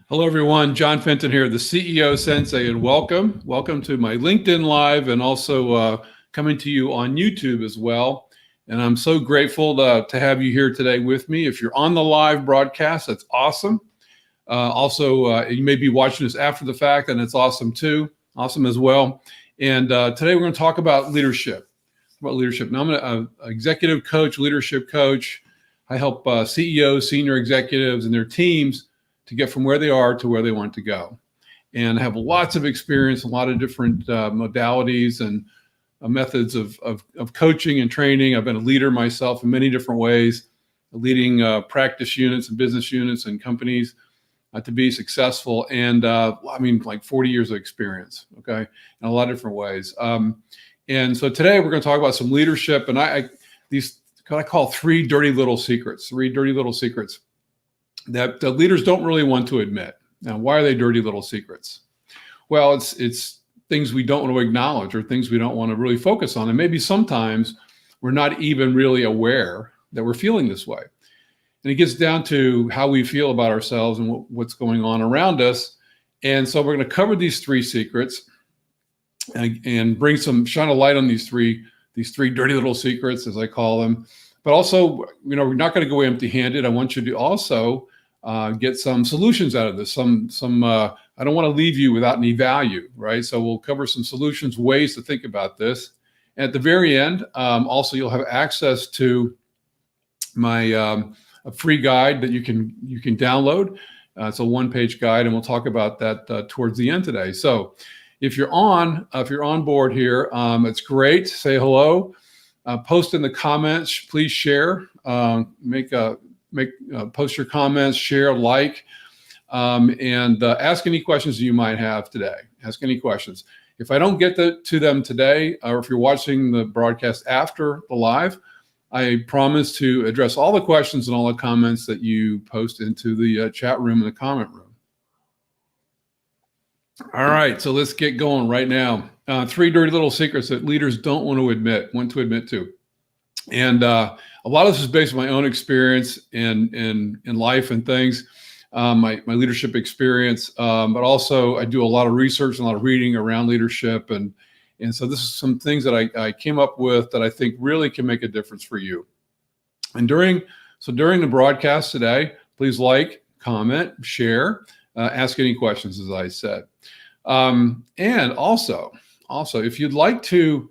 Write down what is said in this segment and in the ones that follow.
Hello, everyone. John Fenton here, the CEO Sensei, and welcome. Welcome to my LinkedIn Live and also coming to you on YouTube as well. And I'm so grateful to have you here today with me. If you're on the live broadcast, that's awesome. You may be watching this after the fact, and it's awesome too. Awesome as well. And today we're going to talk about leadership. Now, I'm an executive coach, leadership coach. I help CEOs, senior executives, and their teams to get from where they are to where they want to go. And I have lots of experience, a lot of different modalities and methods of coaching and training. I've been a leader myself in many different ways, leading practice units and business units and companies to be successful. And like 40 years of experience, okay, in a lot of different ways. And so today we're going to talk about some leadership, and I call three dirty little secrets that leaders don't really want to admit. Now, why are they dirty little secrets? Well, it's things we don't want to acknowledge or things we don't want to really focus on. And maybe sometimes we're not even really aware that we're feeling this way. And it gets down to how we feel about ourselves and what's going on around us. And so we're going to cover these three secrets and shine a light on these three dirty little secrets, as I call them. But also, we're not going to go empty-handed. I want you to also get some solutions out of this. I don't want to leave you without any value, right? So we'll cover some solutions, ways to think about this. And at the very end, also you'll have access to my a free guide that you can download. It's a one-page guide, and we'll talk about that towards the end today. So if you're on board here, it's great. Say hello. Post in the comments. Please share. Post your comments. Share, like, and ask any questions you might have today. Ask any questions. If I don't get to them today, or if you're watching the broadcast after the live, I promise to address all the questions and all the comments that you post into the chat room and the comment room. All right, so let's get going right now. Three dirty little secrets that leaders don't want to admit to. And a lot of this is based on my own experience in life and things, my leadership experience, but also I do a lot of research and a lot of reading around leadership. And so this is some things that I came up with that I think really can make a difference for you. And during the broadcast today, please like, comment, share, ask any questions, as I said. And also, if you'd like to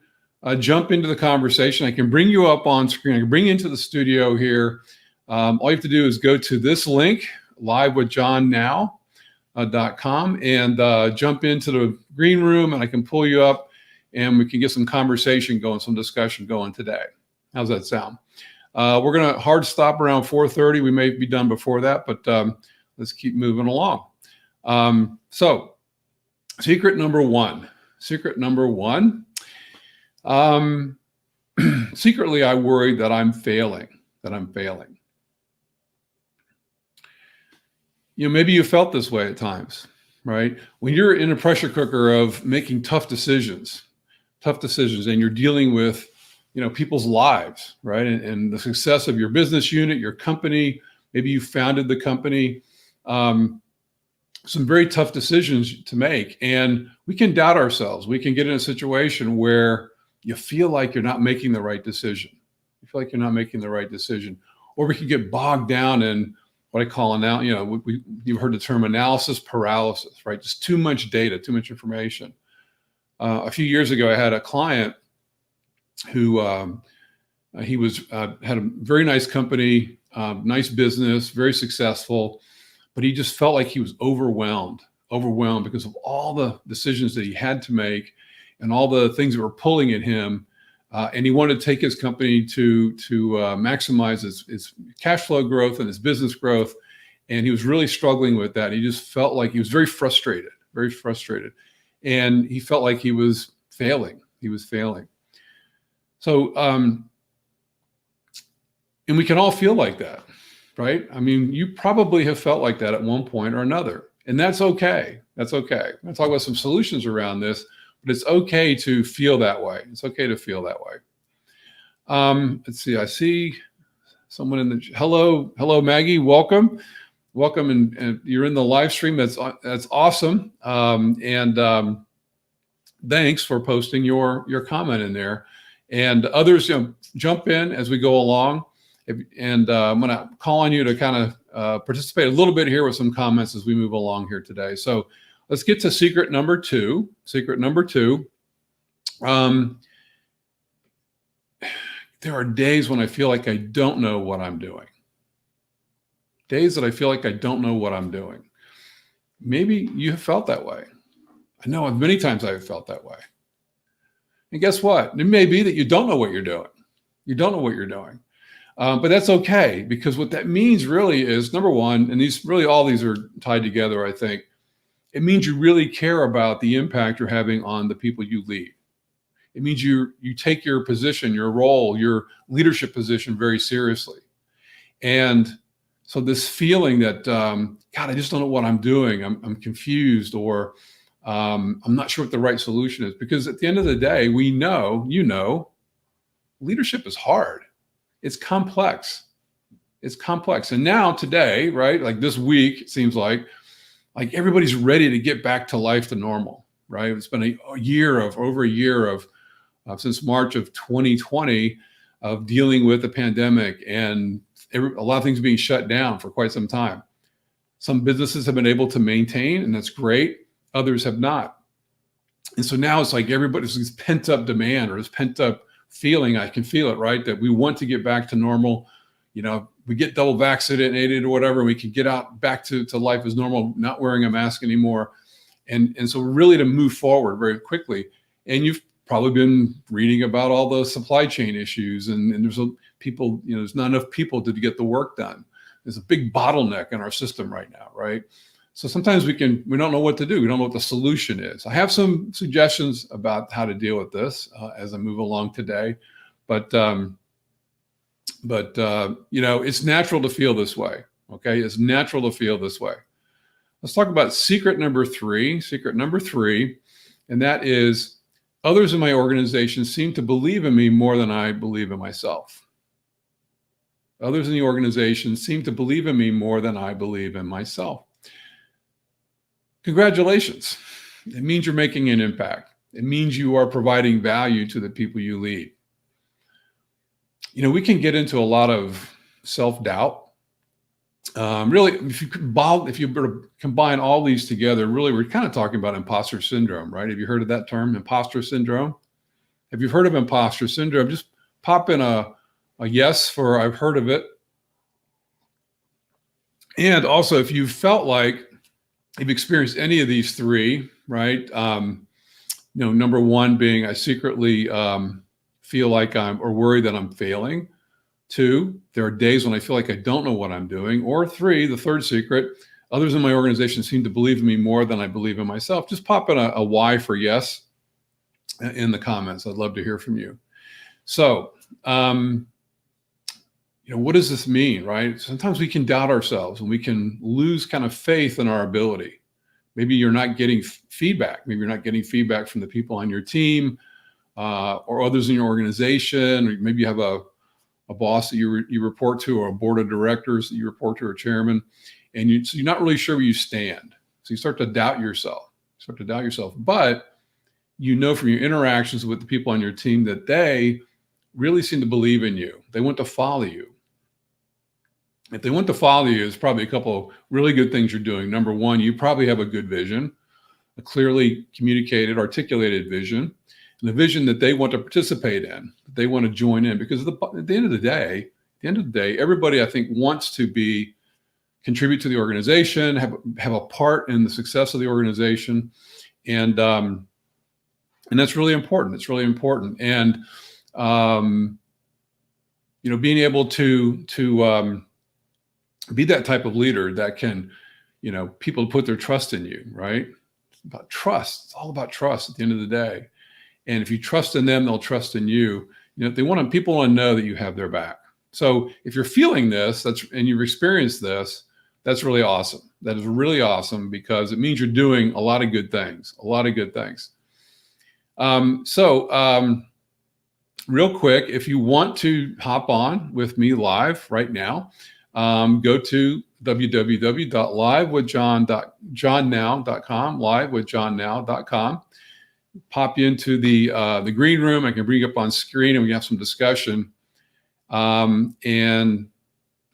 jump into the conversation, I can bring you up on screen. I can bring you into the studio here. All you have to do is go to this link, livewithjohnnow.com, and jump into the green room, and I can pull you up, and we can get some conversation going, some discussion going today. How's that sound? We're going to hard stop around 4:30. We may be done before that, but let's keep moving along. So secret number one. Secretly, I worry that I'm failing. Maybe you felt this way at times, right? When you're in a pressure cooker of making tough decisions, and you're dealing with, people's lives, right? And the success of your business unit, your company, maybe you founded the company, some very tough decisions to make. And we can doubt ourselves. We can get in a situation where you feel like you're not making the right decision. Or we can get bogged down in what I call you've heard the term analysis paralysis, right? Just too much data, too much information. A few years ago, I had a client who had a very nice company, nice business, very successful, but he just felt like he was overwhelmed because of all the decisions that he had to make and all the things that were pulling at him. And he wanted to take his company to maximize his cash flow growth and his business growth. And he was really struggling with that. He just felt like he was very frustrated. And he felt like he was failing. So, and we can all feel like that, right? I mean, you probably have felt like that at one point or another, and that's okay. I'm going to talk about some solutions around this, but it's okay to feel that way. Let's see. I see someone in the hello, Maggie. Welcome. welcome, and you're in the live stream. That's awesome. Thanks for posting your comment in there, and others, jump in as we go along. I'm going to call on you to kind of participate a little bit here with some comments as we move along here today. So let's get to secret number two. Secret number two. There are days when I feel like I don't know what I'm doing. Days that I feel like I don't know what I'm doing. Maybe you have felt that way. I know many times I've felt that way. And guess what? It may be that you don't know what you're doing. You don't know what you're doing. But that's okay, because what that means really is, number one, and all these are tied together, I think, it means you really care about the impact you're having on the people you lead. It means you take your position, your role, your leadership position very seriously. And so this feeling that, God, I just don't know what I'm doing. I'm confused, or I'm not sure what the right solution is. Because at the end of the day, we know, leadership is hard. It's complex. It's complex. And now today, right, like this week, it seems like everybody's ready to get back to life to normal, right? It's been over a year of since March of 2020 of dealing with the pandemic, and a lot of things being shut down for quite some time. Some businesses have been able to maintain, and that's great. Others have not. And so now it's like everybody's this pent up demand, or this pent up feeling. I can feel it, right? That we want to get back to normal. We get double vaccinated or whatever, and we can get out back to life as normal, not wearing a mask anymore. And so really to move forward very quickly. And you've probably been reading about all the supply chain issues, and there's there's not enough people to get the work done. There's a big bottleneck in our system right now, right? So sometimes we don't know what to do. We don't know what the solution is. I have some suggestions about how to deal with this as I move along today, but it's natural to feel this way. Okay, it's natural to feel this way. Let's talk about secret number three. Secret number three, and that is, others in my organization seem to believe in me more than I believe in myself. Others in the organization seem to believe in me more than I believe in myself. Congratulations. It means you're making an impact. It means you are providing value to the people you lead. We can get into a lot of self-doubt. Really, if you combine all these together, really, we're kind of talking about imposter syndrome, right? Have you heard of that term, imposter syndrome? If you've heard of imposter syndrome, just pop in a yes for I've heard of it. And also, if you felt like you've experienced any of these three, right? Number one being I secretly feel like or worry that I'm failing. 2, there are days when I feel like I don't know what I'm doing. Or 3, the third secret, others in my organization seem to believe in me more than I believe in myself. Just pop in a Y for yes in the comments. I'd love to hear from you. So, what does this mean, right? Sometimes we can doubt ourselves, and we can lose kind of faith in our ability. Maybe you're not getting feedback. Maybe you're not getting feedback from the people on your team or others in your organization. Or maybe you have a boss that you report to, or a board of directors that you report to, or chairman, and so you're not really sure where you stand. So you start to doubt yourself. But from your interactions with the people on your team that they really seem to believe in you. They want to follow you. If they want to follow you, there's probably a couple of really good things you're doing. Number one, you probably have a good vision, a clearly communicated, articulated vision, and a vision that they want to participate in, that they want to join in. Because at the end of the day, everybody, I think, wants to contribute to the organization, have a part in the success of the organization, and that's really important. It's really important, and being able to be that type of leader that can, people put their trust in you, right? It's about trust. It's all about trust at the end of the day. And if you trust in them, they'll trust in you. People want to know that you have their back. So if you're feeling this, and you've experienced this, that's really awesome. That is really awesome, because it means you're doing a lot of good things. Real quick, if you want to hop on with me live right now, go to www.livewithjohnnow.com, livewithjohnnow.com. Pop you into the green room. I can bring you up on screen and we have some discussion. And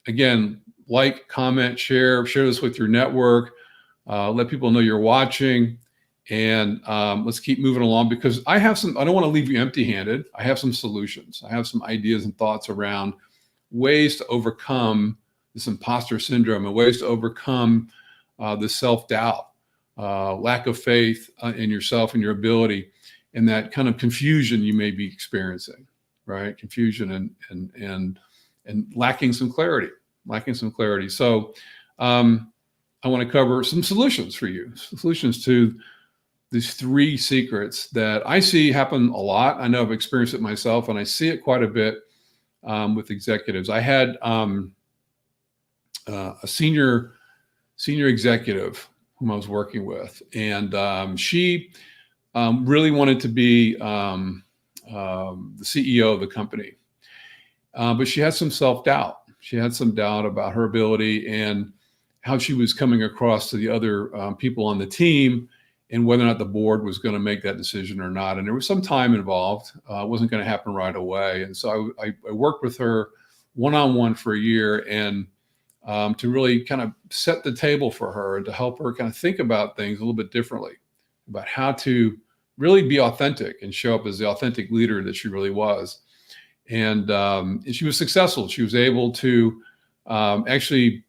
again, like, comment, share this with your network. Let people know you're watching, and let's keep moving along, because I don't want to leave you empty-handed. I have some solutions. I have some ideas and thoughts around ways to overcome this imposter syndrome and ways to overcome the self-doubt, lack of faith in yourself and your ability, and that kind of confusion you may be experiencing, right? Confusion and lacking some clarity. So I want to cover some solutions for you, solutions to these 3 secrets that I see happen a lot. I know I've experienced it myself, and I see it quite a bit with executives. I had a senior executive whom I was working with, and she really wanted to be the CEO of the company, but she had some self-doubt. She had some doubt about her ability and how she was coming across to the other people on the team, and whether or not the board was going to make that decision or not. And there was some time involved. It wasn't going to happen right away. And so I worked with her one-on-one for a year, and to really kind of set the table for her and to help her kind of think about things a little bit differently, about how to really be authentic and show up as the authentic leader that she really was. And she was successful. She was able to actually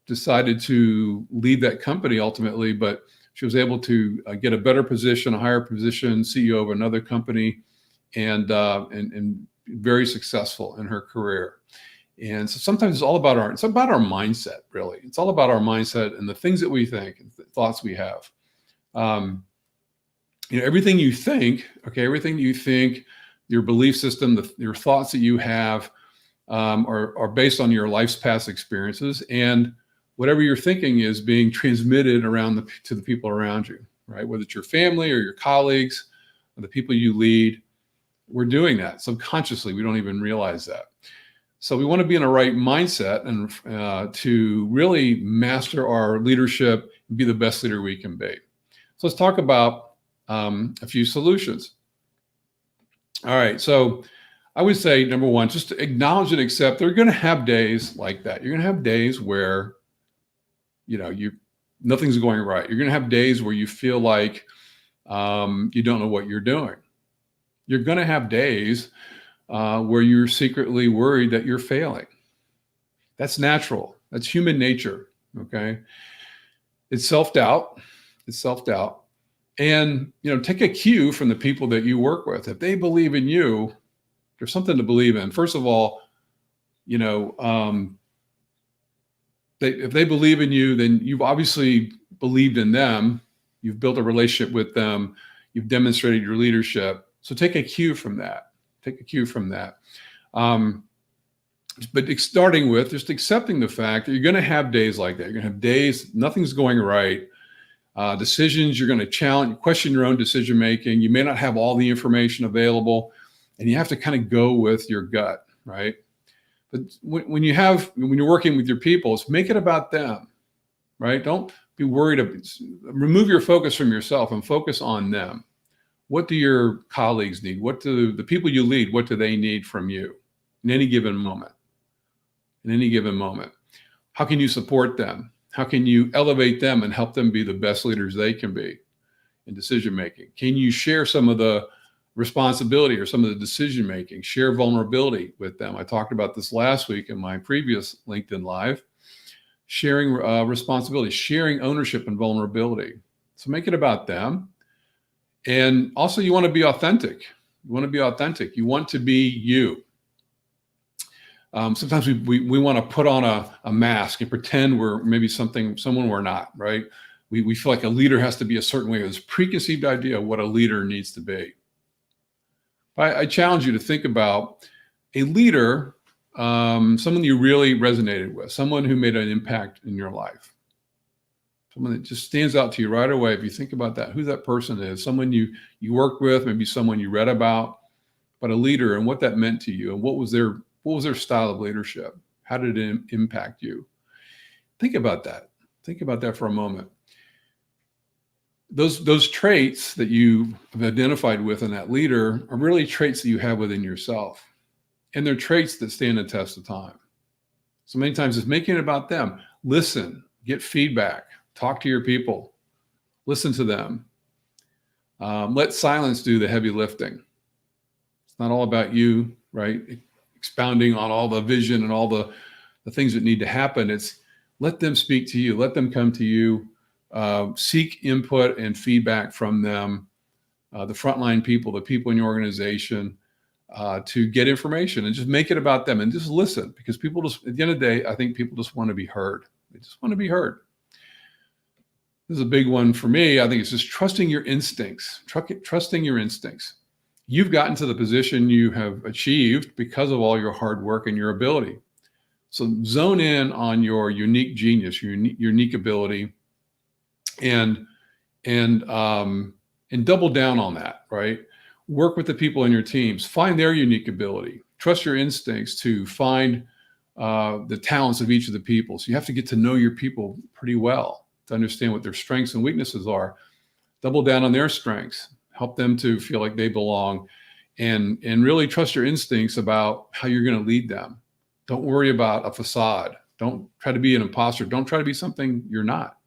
decided to leave that company ultimately, but she was able to get a better position, a higher position, CEO of another company, and very successful in her career. And so sometimes it's all about our mindset, really. It's all about our mindset and the things that we think and the thoughts we have. Everything you think, your belief system, your thoughts that you have are based on your life's past experiences, and whatever you're thinking is being transmitted around to the people around you, right? Whether it's your family or your colleagues or the people you lead, we're doing that subconsciously. We don't even realize that. So we want to be in a right mindset and to really master our leadership and be the best leader we can be. So let's talk about a few solutions. All right. So I would say, number one, just to acknowledge and accept they're going to have days like that. You're going to have days where nothing's going right. You're going to have days where you feel like you don't know what you're doing. You're going to have days where you're secretly worried that you're failing. That's natural. That's human nature. Okay. It's self-doubt. And, take a cue from the people that you work with. If they believe in you, there's something to believe in. First of all, if they believe in you, then you've obviously believed in them. You've built a relationship with them. You've demonstrated your leadership. So take a cue from that. But starting with just accepting the fact that you're going to have days like that. You're going to have days, nothing's going right. Decisions, you're going to question your own decision making. You may not have all the information available, and you have to kind of go with your gut, right? But when you're working with your people, make it about them, right? Don't be worried. Remove your focus from yourself and focus on them. What do your colleagues need? What do the people you lead, what do they need from you in any given moment? How can you support them? How can you elevate them and help them be the best leaders they can be in decision making? Can you share some of the responsibility or some of the decision making? Share vulnerability with them. I talked about this last week in my previous LinkedIn Live. Sharing responsibility, sharing ownership and vulnerability. So make it about them. And also, you want to be authentic. You want to be you. Sometimes we want to put on a mask and pretend we're maybe someone we're not, right? We feel like a leader has to be a certain way. There's a preconceived idea of what a leader needs to be. I challenge you to think about a leader, someone you really resonated with, someone who made an impact in your life, someone that just stands out to you right away. If you think about that, who that person is, someone you worked with, maybe someone you read about, but a leader and what that meant to you and what was their style of leadership? How did it impact you? Think about that. Think about that for a moment. Those traits that you have identified with in that leader are really traits that you have within yourself. And they're traits that stand the test of time. So many times it's making it about them. Listen, get feedback, talk to your people, listen to them. Let silence do the heavy lifting. It's not all about you, right? Expounding on all the vision and all the things that need to happen. It's let them speak to you, let them come to you, seek input and feedback from them, the frontline people, the people in your organization, to get information, and just make it about them and just listen, because people just, at the end of the day, I think people just want to be heard. They just want to be heard. This is a big one for me. I think it's just trusting your instincts, trusting your instincts. You've gotten to the position you have achieved because of all your hard work and your ability. So zone in on your unique genius, your unique ability, and double down on that, right? Work with the people in your teams, find their unique ability, trust your instincts to find the talents of each of the people. So you have to get to know your people pretty well to understand what their strengths and weaknesses are. Double down on their strengths, help them to feel like they belong, and really trust your instincts about how you're going to lead them. Don't worry about a facade. Don't try to be an imposter. Don't try to be something you're not.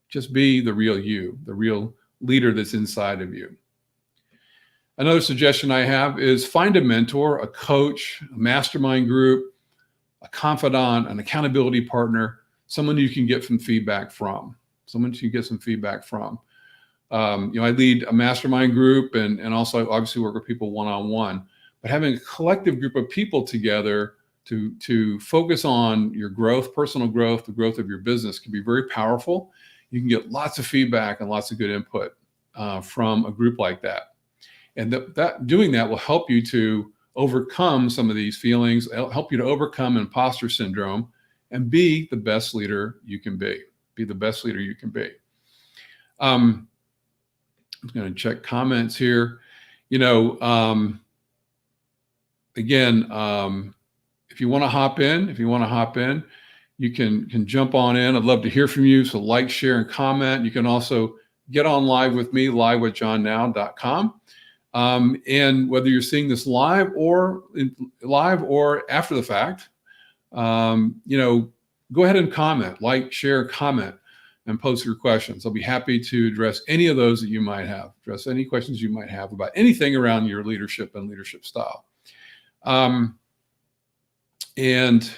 Just be the real you, the real leader that's inside of you. Another suggestion I have is find a mentor, a coach, a mastermind group, a confidant, an accountability partner, someone you can get some feedback from. I lead a mastermind group and also obviously work with people one-on-one, but having a collective group of people together to focus on your growth, personal growth, the growth of your business can be very powerful. You can get lots of feedback and lots of good input from a group like that. And doing that will help you to overcome some of these feelings, help you to overcome imposter syndrome, and be the best leader you can be. Be the best leader you can be. I'm going to check comments here. Again, if you want to hop in, you can jump on in. I'd love to hear from you. So like, share, and comment. You can also get on live with me, livewithjohnnow.com. And whether you're seeing this live or after the fact, go ahead and comment, like, share, comment, and post your questions. I'll be happy to address any of those that you might have, address any questions you might have about anything around your leadership and leadership style. And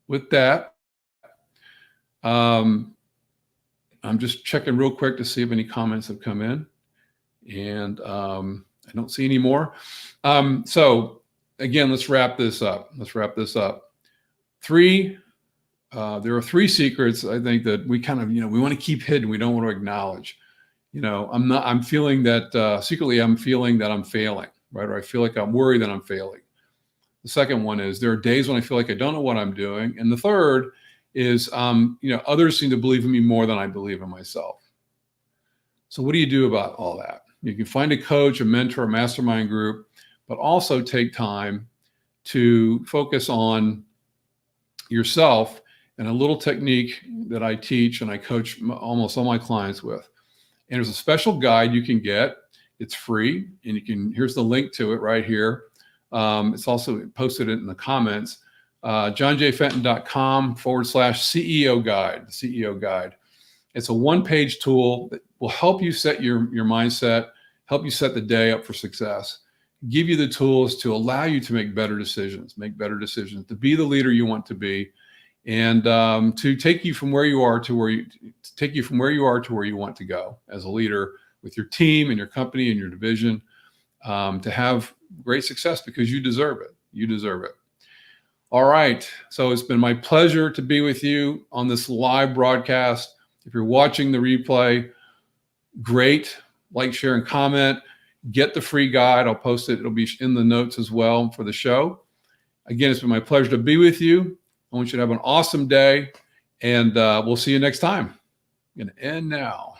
with that, I'm just checking real quick to see if any comments have come in. And I don't see any more. So again, let's wrap this up. There are three secrets I think that we kind of, we want to keep hidden. We don't want to acknowledge. I'm feeling that secretly I'm feeling that I'm failing, right? Or I feel like I'm worried that I'm failing. The second one is there are days when I feel like I don't know what I'm doing. And the third is, others seem to believe in me more than I believe in myself. So what do you do about all that? You can find a coach, a mentor, a mastermind group, but also take time to focus on yourself and a little technique that I teach and I coach almost all my clients with. And there's a special guide you can get. It's free, and here's the link to it right here. It's also posted in the comments, johnjfenton.com/CEO guide, the CEO guide. It's a one-page tool that will help you set your mindset, help you set the day up for success, give you the tools to allow you to make better decisions, to be the leader you want to be, and to take you from where you are to where you want to go as a leader with your team and your company and your division, to have great success, because you deserve it. You deserve it. All right. So it's been my pleasure to be with you on this live broadcast. If you're watching the replay, great. Like, share, and comment. Get the free guide. I'll post it. It'll be in the notes as well for the show. Again, it's been my pleasure to be with you. I want you to have an awesome day, and we'll see you next time. I'm going to end now.